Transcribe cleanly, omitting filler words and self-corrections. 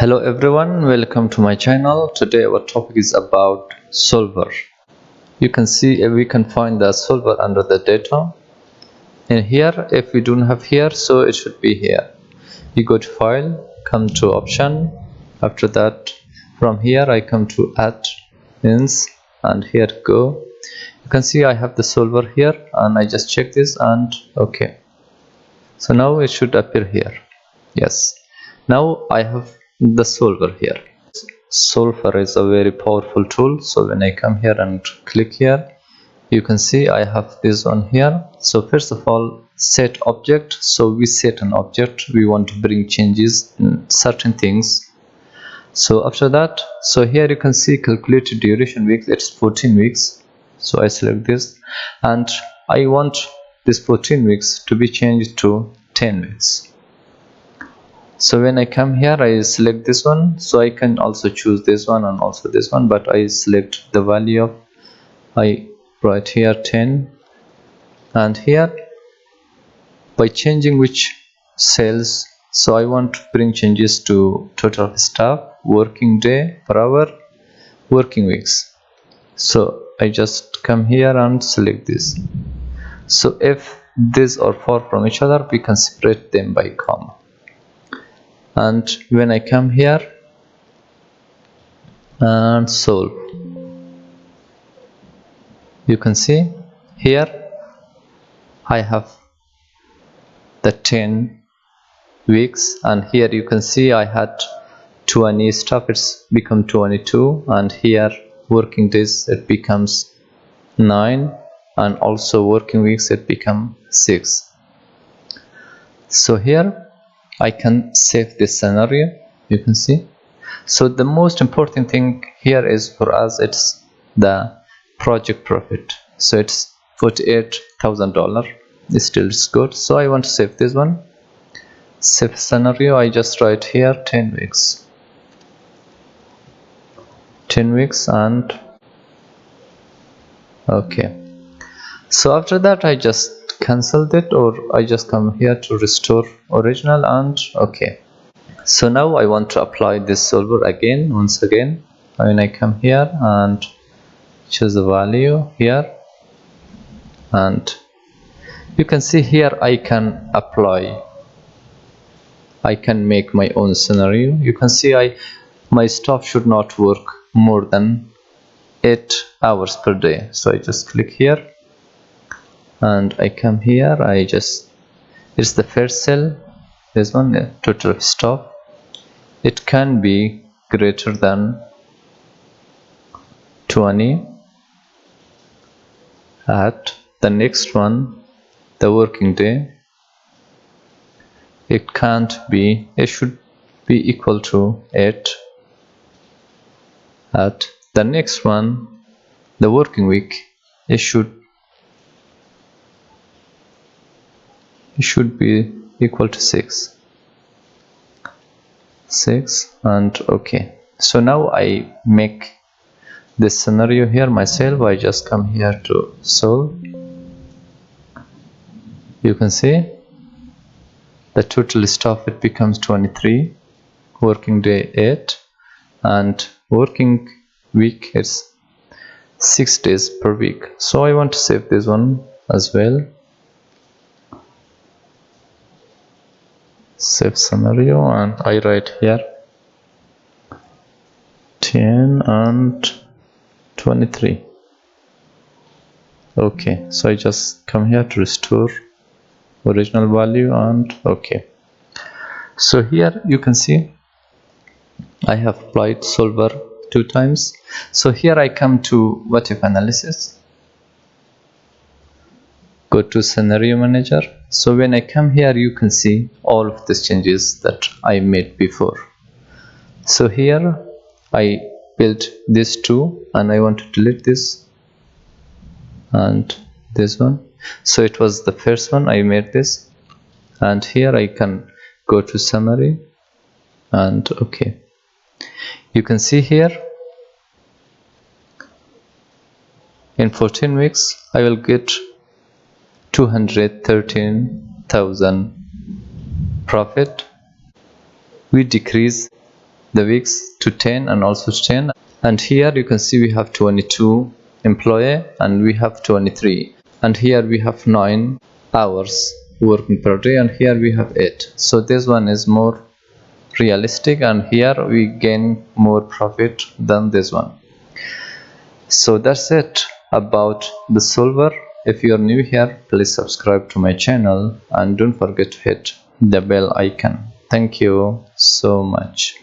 Hello everyone, welcome to my channel. Today our topic is about solver. You can see we can find the solver under the data. And here, if we don't have here, so it should be here. You go to file, come to option. After that, from here I come to add ins, and here go. You can see I have the solver here, and I just check this and okay. So now it should appear here. Yes. Now I have the solver here. Solver is a very powerful tool. So when I come here and click here, you can see I have this one here. So first of all, set object. So we set an object. We want to bring changes in certain things. So after that, so here you can see calculated duration weeks. It's 14 weeks. So I select this, and I want this 14 weeks to be changed to 10 weeks. So when I come here, I select this one. So I can also choose this one and also this one, but I select the value of, I write here 10, and here by changing which cells, so I want to bring changes to total of staff, working day per hour, working weeks. So I just come here and select this. So if these are far from each other, we can separate them by comma. And when I come here and solve, you can see here I have the 10 weeks, and here you can see I had 20 staff, it's become 22, and here working days it becomes 9, and also working weeks it become 6. So here I can save this scenario, you can see. So the most important thing here is for us, it's the project profit. So it's $48,000. It still is good. So I want to save this one. Save scenario. I just write here 10 weeks. 10 weeks and okay. So after that, I just cancelled it, or I just come here to restore original and okay. So now I want to apply this solver again, once again. When I come here and choose the value here, and you can see here I can apply, I can make my own scenario. You can see my staff should not work more than 8 hours per day. So I just click here and I come here, I just, it's the first cell, this one, the total of staff. It can be greater than 20. At the next one, the working day, it can't be, it should be equal to 8. At the next one, the working week, it should be equal to 6 and okay. So now I make this scenario here myself. I just come here to solve. You can see the total staff, it becomes 23, working day 8, and working week is 6 days per week. So I want to save this one as well. Save scenario, and I write here 10 and 23. Okay, so I just come here to restore original value and okay. So here you can see I have applied solver 2 times. So here I come to what if analysis, go to scenario manager. So when I come here, you can see all of these changes that I made before. So here I built this 2 and I want to delete this and this one. So it was the first one, I made this, and here I can go to summary and okay. You can see here in 14 weeks I will get 213,000 profit. We decrease the weeks to 10 and also to 10. And here you can see we have 22 employee and we have 23, and here we have 9 hours working per day, and here we have 8. So this one is more realistic, and here we gain more profit than this one. So that's it about the solver. If you are new here, please subscribe to my channel and don't forget to hit the bell icon. Thank you so much.